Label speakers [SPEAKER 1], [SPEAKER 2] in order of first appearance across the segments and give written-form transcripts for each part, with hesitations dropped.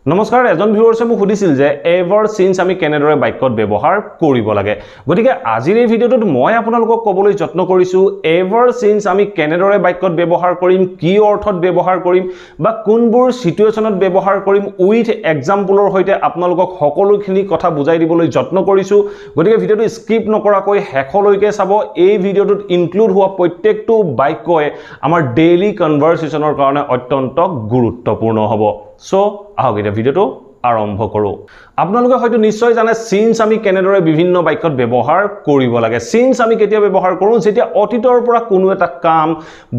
[SPEAKER 1] নমস্কাৰ এজন ভিউৱাৰ্ছে মোক সুধিছিল যে এভাৰ সিন্স আমি কেনেদৰে বাক্যত ব্যৱহাৰ কৰিব লাগে গতিকে আজিৰ এই ভিডিঅ'টোত মই আপোনালোকক ক'বলৈ যত্ন কৰিছো এভাৰ সিন্স আমি কেনেদৰে বাক্যত ব্যৱহাৰ কৰিম কি অৰ্থত ব্যৱহাৰ কৰিম বা কোনবোৰ সিচুৱেচনত ব্যৱহাৰ কৰিম উইথ এক্সাম্পলৰ সৈতে আপোনালোকক সকলোখিনি কথা বুজাই দিবলৈ যত্ন কৰিছো গতিকে ভিডিঅ'টো স্কিপ নকৰাকৈ শেষলৈকে চাব এই ভিডিঅ'টোত ইনক্লুড হোৱা প্ৰত্যেকটো বাক্যই আমাৰ ডেইলি কনভাৰসেচনৰ কাৰণে অত্যন্ত গুৰুত্বপূৰ্ণ হ'ব সো আহক এটা ভিডিওটো আৰম্ভ কৰো আপোনালোকে হয়তো নিশ্চয় জানে সিন্স আমি কেনেদৰে বিভিন্ন বাক্যত ব্যৱহাৰ কৰিব লাগে সিন্স আমি কেতিয়া ব্যৱহাৰ কৰো যেতিয়া অতীতৰ পৰা কোনো এটা কাম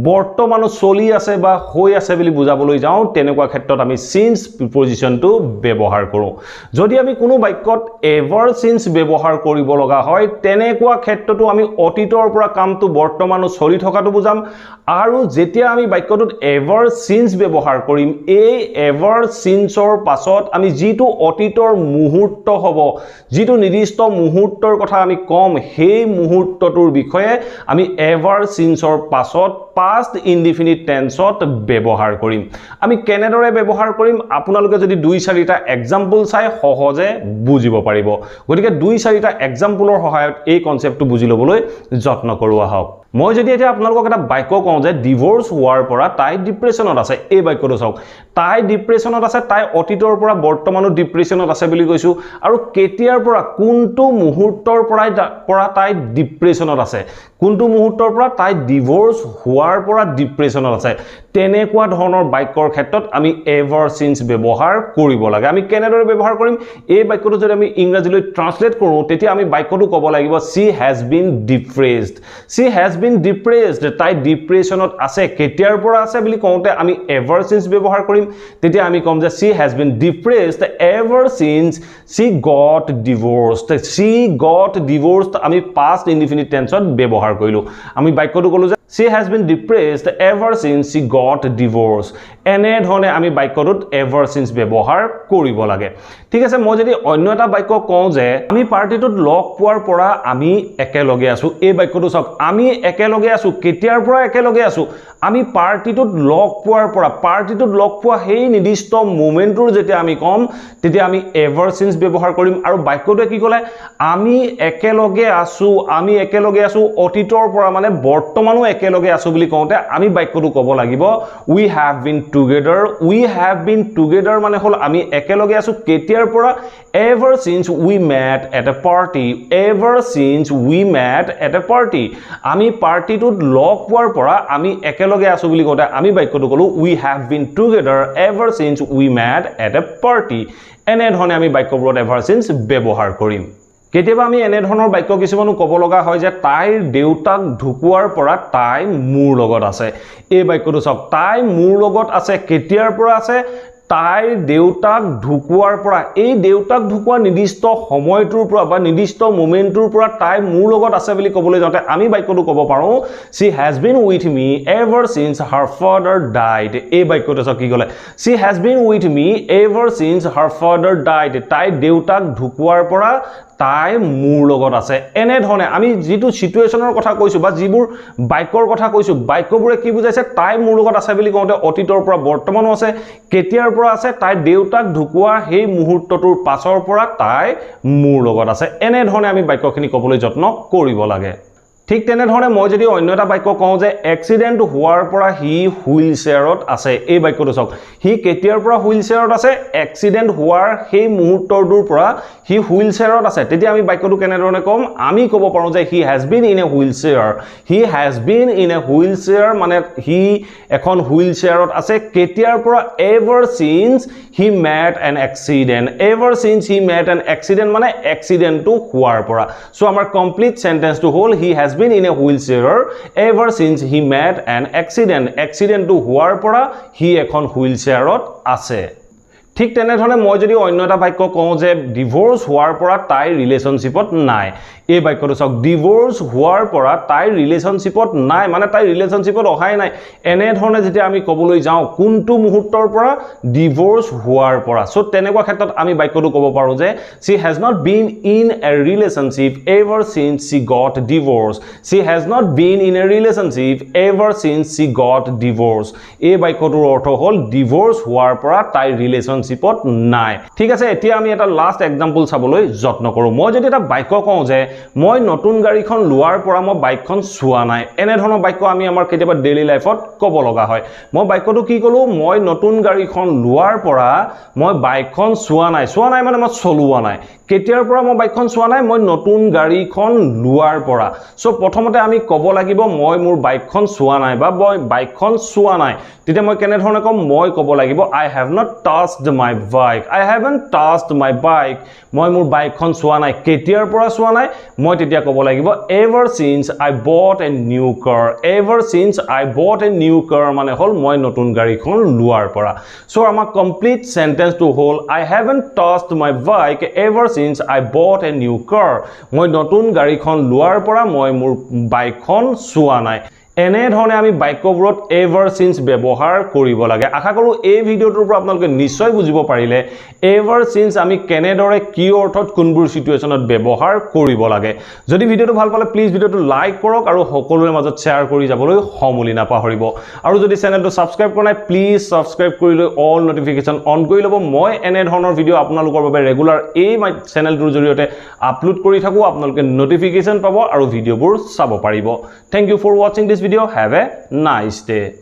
[SPEAKER 1] বৰ্তমানত চলি আছে বা হৈ আছে বুলি বুজাবলৈ যাওঁ তেনেকুৱা ক্ষেত্ৰত আমি সিন্স প্ৰিপজিশনটো ব্যৱহাৰ কৰো যদি আমি কোনো বাক্যত এভাৰ সিন্স ব্যৱহাৰ কৰিব লগা হয় তেনেকুৱা ক্ষেত্ৰতো আমি অতীতৰ পৰা কামটো বৰ্তমানত চলি থকাটো বুজাম আৰু যেতিয়া আমি বাক্যটোত এভাৰ সিন্স ব্যৱহাৰ কৰিম এই এভাৰ সিন্সৰ পাছত আমি যেটো অতীতৰ মুহূৰ্ত হ'ব যেটো নিৰ্দিষ্ট মুহূৰ্তৰ কথা আমি কম সেই মুহূৰ্তটোৰ বিষয়ে আমি এভাৰ সিন্সৰ পাছত past indefinite tenseত ব্যৱহাৰ কৰিম আমি কেনেদৰে ব্যৱহাৰ কৰিম আপোনালোকে যদি 2-4টা এক্সাম্পল চাই সহজে বুজিব পাৰিব গতিকে 2-4টা এক্সাম্পলৰ সহায়ত এই কনসেপ্টটো বুজি লবলৈ যত্ন কৰো আহক মই যদি এতিয়া আপোনালোকক এটা বাক্য কওঁ যে ডিভোৰ্স হোৱাৰ পৰা তাই ডিপ্ৰেছনত আছে এই বাক্যটো চাওক তাই ডিপ্ৰেছনত আছে তাই অতীতৰ পৰা বৰ্তমানৰ ডিপ্ৰেছনত আছে বুলি কৈছো আৰু কেতিয়াৰ পৰা কোনটো মুহূৰ্তৰ পৰা তাই ডিপ্ৰেছনত আছে কোনটো মুহূৰ্তৰ পৰা তাই ডিভোৰ্স হোৱাৰ পৰা ডিপ্ৰেছনত আছে তেনেকুৱা ধৰণৰ বাক্যৰ ক্ষেত্ৰত আমি এভাৰ সিন্স ব্যৱহাৰ কৰিব লাগে আমি কেনেদৰে ব্যৱহাৰ কৰিম এই বাক্যটো যদি আমি ইংৰাজীলৈ ট্ৰান্সলেট কৰো তেতিয়া আমি বাক্যটো ক'ব লাগিব she has been depressed তাই ডিপ্ৰেছনত আছে কেতিয়াৰ পৰা আছে বুলি কওঁতে আমি এভাৰ সিন্স ব্যৱহাৰ কৰিম তেতিয়া আমি কম যে she has been depressed ever since she got divorced আমি past indefinite tenseত ব্যৱহাৰ কৰিলো আমি বাক্যটো ক'লো যে she has been depressed ever since she got divorced এনে ধৰণে আমি বাক্যটোত ever since ব্যৱহাৰ কৰিব লাগে ঠিক আছে মই যদি অন্য এটা বাক্য কওঁ যে আমি পাৰ্টিটোত লগ পোৱাৰ পৰা আমি একেলগে আছো এই বাক্যটো চাওক আমি একেলগে আছো কেতিয়াৰ পৰা একেলগে আছো আমি পাৰ্টিটোত লগ পোৱা সেই নিৰ্দিষ্ট মোমেন্টৰ যেতিয়া আমি কম তেতিয়া আমি ever since ব্যৱহাৰ কৰিম আৰু বাক্যটোৱে কি ক'লে আমি একেলগে আছো অতীতৰ পৰা মানে বৰ্তমানো একেলগে আছো বুলি কওঁতে আমি বাক্যটো ক'ব লাগিব we have been together মানে হল আমি একেলগে আছো কেতিয়াৰ পৰা ever since we met at a party আমি পাৰ্টিটোত লগ পোৱাৰ পৰা আমি একেলগে আছো বুলি কওঁতে আমি বাক্যটো ক'লো we have been together ever since we met at a party এনে ধৰণে আমি বাক্যবোৰত ever since ব্যৱহাৰ কৰিম কেতিয়াবা আমি এনে ধৰণৰ বাক্য কিছুমানো ক'ব লগা হয় যে তাইৰ দেউতাক ঢুকুৱাৰ পৰা তাই মোৰ লগত আছে এই বাক্যটো চাওক তাই মোৰ লগত আছে কেতিয়াৰ পৰা আছে তাইৰ দেউতাক ঢুকুৱাৰ পৰা এই দেউতাক ঢুকুৱাৰ নিৰ্দিষ্ট সময়টোৰ পৰা বা নিৰ্দিষ্ট মোমেন্টৰ পৰা তাই মোৰ লগত আছে বুলি ক'বলৈ যাওঁতে আমি বাক্যটো ক'ব পাৰো she has been with me ever since her father died এই বাক্যটো চাওক কি ক'লে she has been with me ever since her father died তাই দেউতাক ঢুকুৱাৰ পৰা তাই মোৰ লগত আছে এনে ধৰণে আমি যেটো সিচুৱেচনৰ কথা কৈছো বা যিবোৰ বাক্যৰ কথা কৈছো বাক্যবোৰে কি বুজাইছে তাই মোৰ লগত আছে বুলি কওঁতে অতীতৰ পৰা বৰ্তমানো আছে কেতিয়াৰ পৰা আছে তাই দেউতাক ঢুকুৱা সেই মুহূৰ্তটোৰ পাছৰ পৰা তাই মোৰ লগত আছে এনে ধৰণে আমি বাক্যখিনি ক'বলৈ যত্ন কৰিব লাগে ঠিক তেনে ধৰণে মই যদি অন্য এটা বাক্য কওঁ যে এক্সিডেন্ট হোৱাৰ পৰা হি হুইল চেয়াৰত আছে এই বাক্যটো চাওক হি কেতিয়াৰ পৰা হুইল চেয়াৰত আছে এক্সিডেন্ট হোৱাৰ সেই মুহূৰ্তটোৰ পৰা হি হুইল চেয়াৰত আছে তেতিয়া আমি বাক্যটো কেনে ধৰণে কম আমি ক'ব পাৰো যে হি has been in a wheelchair মানে হি এখন হুইল চেয়াৰত আছে কেতিয়াৰ পৰা ever since he met an accident মানে এক্সিডেন্টটো হোৱাৰ পৰা সো আমাৰ কমপ্লিট সেন্টেন্সটো হ'ল হি has been in a wheelchair ever since he met an accident to হোৱাৰ পৰা হি এখন হুইল চেয়াৰত আছে ঠিক তেনে ধৰণে মই যদি অন্য এটা বাক্য কওঁ যে ডিভোৰ্স হোৱাৰ পৰা তাই ৰিলেশনশিপত নাই এই বাক্যটো চাওক ডিভোৰ্স হোৱাৰ পৰা তাই ৰিলেশনশিপত নাই মানে তাই ৰিলেশনশিপত অহাই নাই এনে ধৰণে যেতিয়া আমি ক'বলৈ যাওঁ কোনটো মুহূৰ্তৰ পৰা ডিভোৰ্স হোৱাৰ পৰা সো তেনেকুৱা ক্ষেত্ৰত আমি বাক্যটো ক'ব পাৰো যে she has not been in a relationship ever since she got divorced এই বাক্যটোৰ অৰ্থ হ'ল ডিভোৰ্স হোৱাৰ পৰা তাই ৰিলেশন ৰিলেশ্যনশ্বিপত নাই ঠিক আছে এতিয়া আমি এটা লাষ্ট এক্সাম্পল চাবলৈ যত্ন কৰোঁ মই যদি এটা বাক্য কওঁ যে মই নতুন গাড়ীখন লোৱাৰ পৰা মই বাইকখন চোৱা নাই এনে ধৰণৰ বাক্য আমি আমাৰ কেতিয়াবা ডেইলি লাইফত ক'ব লগা হয় মই বাক্যটো কি ক'লো মই নতুন গাড়ীখন লোৱাৰ পৰা মই বাইকখন চোৱা নাই মানে মই চলোৱা নাই কেতিয়াৰ পৰা মই বাইকখন চোৱা নাই মই নতুন গাড়ীখন লোৱাৰ পৰা সো প্ৰথমতে আমি ক'ব লাগিব মই মোৰ বাইকখন চোৱা নাই বা মই বাইকখন চোৱা নাই তেতিয়া মই কেনে ধৰণে ক'ম মই ক'ব লাগিব I have not touched my bike I haven't touched my bike মই মোৰ বাইকখন চোৱা নাই কেতিয়াৰ পৰা চোৱা নাই মই তেতিয়া ক'ব লাগিব ever since I bought a new car ever since I bought a new car মানে হল মই নতুন গাড়ীখন লোৱাৰ পৰা সো আমাৰ কমপ্লিট সেন্টেন্সটো হল I haven't touched my bike ever since I bought a new car মই নতুন গাড়ীখন লোৱাৰ পৰা মই মোৰ বাইকখন চোৱা নাই এনে ধৰণে আমি বাক্যবোৰত ever since ব্যৱহাৰ কৰিব লাগে আশা কৰো এই ভিডিওটোৰ পৰা আপোনালোকে নিশ্চয় বুজিব পাৰিলে ever since আমি কেনেদৰে কি অৰ্থত কোনবোৰ সিচুৱেচনত ব্যৱহাৰ কৰিব লাগে যদি ভিডিওটো ভাল পালে প্লিজ ভিডিওটো লাইক কৰক আৰু সকলোৰে মাজত শেয়াৰ কৰি যাবলৈ সমুলি নাপাহৰিব আৰু যদি চেনেলটো সাবস্ক্ৰাইব কৰা নাই প্লিজ সাবস্ক্ৰাইব কৰি লৈ অল নটিফিকেশন অন কৰি ল'ব মই এনে ধৰণৰ ভিডিও আপোনালোকৰ বাবে ৰেগুলাৰ এই চেনেলটোৰ জৰিয়তে আপলোড কৰি থাকো আপোনালোকে নটিফিকেশন পাব আৰু ভিডিওবোৰ চাব পাৰিব thank you for watching this video have a nice day